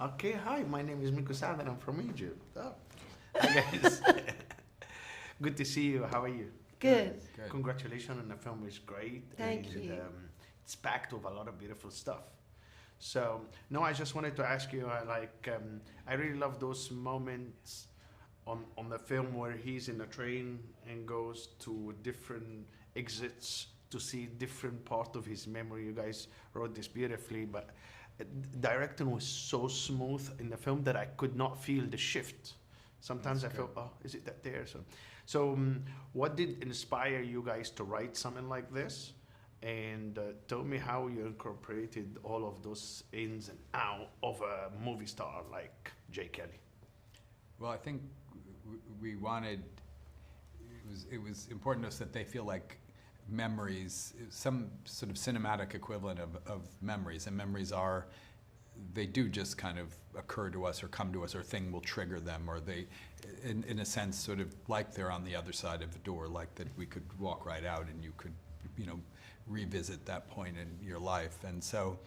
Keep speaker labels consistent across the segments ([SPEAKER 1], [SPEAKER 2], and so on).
[SPEAKER 1] Okay, hi, my name is Mico Saad and I'm from Egypt. Oh. Hi guys. Good to see you. How are you?
[SPEAKER 2] Good.
[SPEAKER 3] Good.
[SPEAKER 1] Congratulations on the film. It's great.
[SPEAKER 2] Thank you.
[SPEAKER 1] It's packed with a lot of beautiful stuff. So, no, I just wanted to ask you, I really love those moments on the film where he's in a train and goes to different exits to see different part of his memory. You guys wrote this beautifully, but directing was so smooth in the film that I could not feel the shift. Sometimes I felt, oh, is it that there? So what did inspire you guys to write something like this? And tell me how you incorporated all of those ins and out of a movie star like Jay Kelly.
[SPEAKER 3] Well, I think we wanted, it was important to us that they feel like memories, some sort of cinematic equivalent of memories, and memories are, they do just kind of occur to us or come to us, or a thing will trigger them, or they, in a sense, sort of like they're on the other side of the door, like that we could walk right out and you could, revisit that point in your life. And so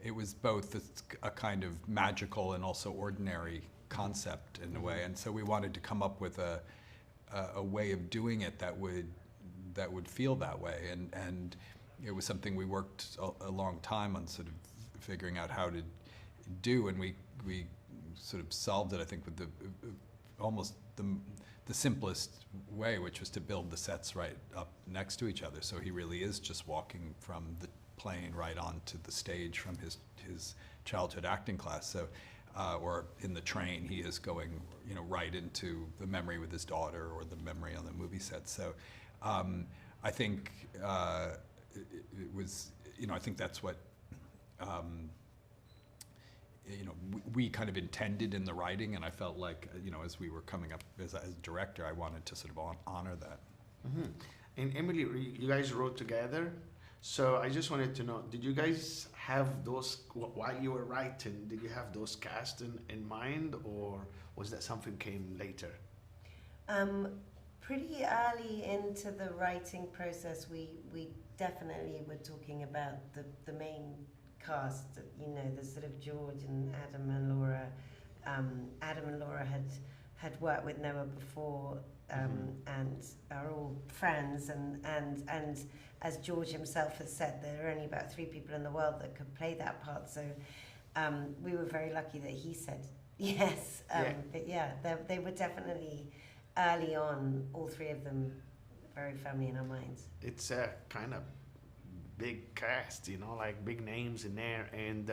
[SPEAKER 3] it was both a kind of magical and also ordinary concept in a way, and so we wanted to come up with a way of doing it that would feel that way, and it was something we worked a long time on sort of figuring out how to do, and we sort of solved it, I think, with almost the simplest way, which was to build the sets right up next to each other, so he really is just walking from the plane right onto the stage from his childhood acting class. So or in the train, he is going, right into the memory with his daughter or the memory on the movie set. So I think it was, I think that's what, we kind of intended in the writing, and I felt like, as we were coming up as a director, I wanted to sort of honor that.
[SPEAKER 1] Mm-hmm. And Emily, you guys wrote together. So I just wanted to know, did you guys have those, while you were writing, did you have those cast in mind, or was that something came later?
[SPEAKER 2] Pretty early into the writing process, we definitely were talking about the main cast, the sort of George and Adam and Laura. Adam and Laura had worked with Noah before, and are all friends, and as George himself has said, there are only about 3 people in the world that could play that part, so we were very lucky that he said yes. But yeah, they were definitely early on, all 3 of them, very firmly in our minds.
[SPEAKER 1] It's a kind of big cast, like big names in there, and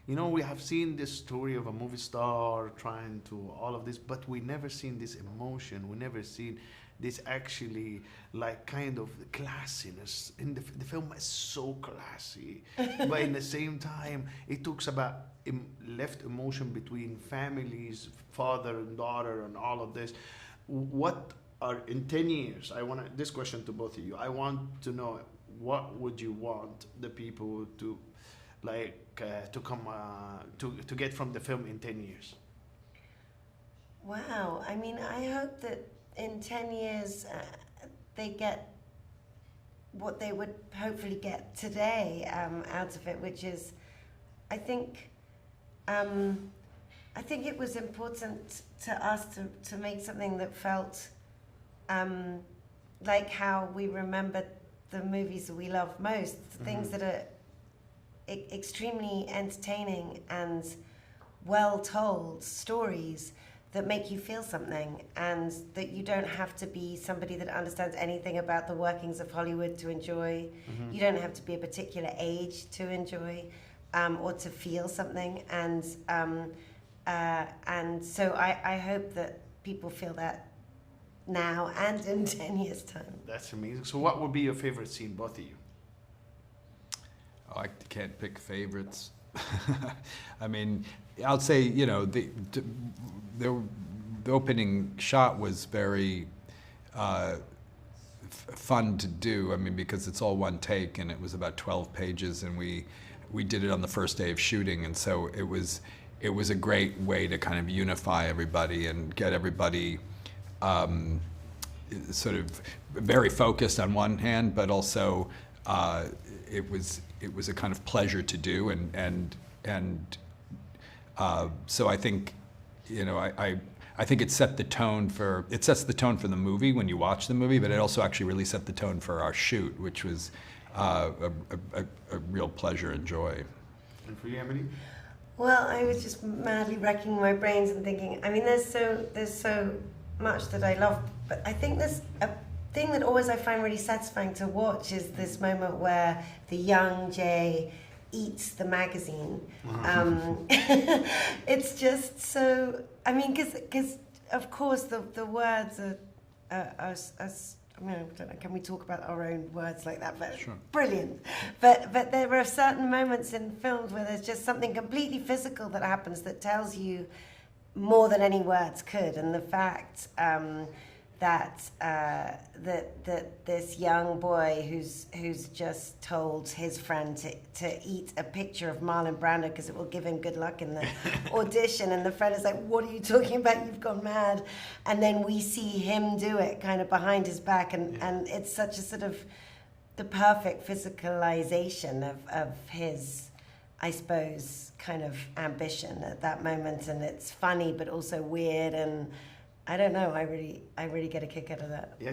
[SPEAKER 1] we have seen this story of a movie star trying to all of this, but we never seen this emotion. We never seen this actually, like, kind of classiness. In the film is so classy, but in the same time, it talks about left emotion between families, father and daughter, and all of this. What are, in 10 years, this question to both of you, I want to know, what would you want the people to, to come, to get from the film in 10 years?
[SPEAKER 2] Wow, I mean, I hope that in 10 years they get what they would hopefully get today out of it, which is, I think it was important to us to make something that felt like how we remember the movies that we love most, things that are extremely entertaining and well told stories that make you feel something, and that you don't have to be somebody that understands anything about the workings of Hollywood to enjoy. You don't have to be a particular age to enjoy or to feel something, and so I hope that people feel that now and in 10 years' time.
[SPEAKER 1] That's amazing. So what would be your favorite scene, both of you?
[SPEAKER 3] Oh, I can't pick favorites. I mean, I'll say, the opening shot was very fun to do. I mean, because it's all one take, and it was about 12 pages, and we did it on the first day of shooting, and so it was a great way to kind of unify everybody and get everybody sort of very focused on one hand, but also it was a kind of pleasure to do, and So I think, I think it sets the tone for the movie when you watch the movie, but it also actually really set the tone for our shoot, which was a real pleasure and joy.
[SPEAKER 1] And for you, Emily?
[SPEAKER 2] Well, I was just madly racking my brains and thinking, I mean, there's so much that I love, but I think there's a thing that always I find really satisfying to watch is this moment where the young Jay eats the magazine. It's just so, I mean, because of course the words are I mean, I don't know, can we talk about our own words like that? But
[SPEAKER 3] sure.
[SPEAKER 2] Brilliant. But there are certain moments in films where there's just something completely physical that happens that tells you more than any words could. And the fact that this young boy who's just told his friend to eat a picture of Marlon Brando because it will give him good luck in the audition, and the friend is like, "What are you talking about? You've gone mad!" And then we see him do it kind of behind his back, and it's such a sort of the perfect physicalization of his, I suppose, kind of ambition at that moment, and it's funny but also weird, and I don't know. I really get a kick out of that.
[SPEAKER 1] Yeah,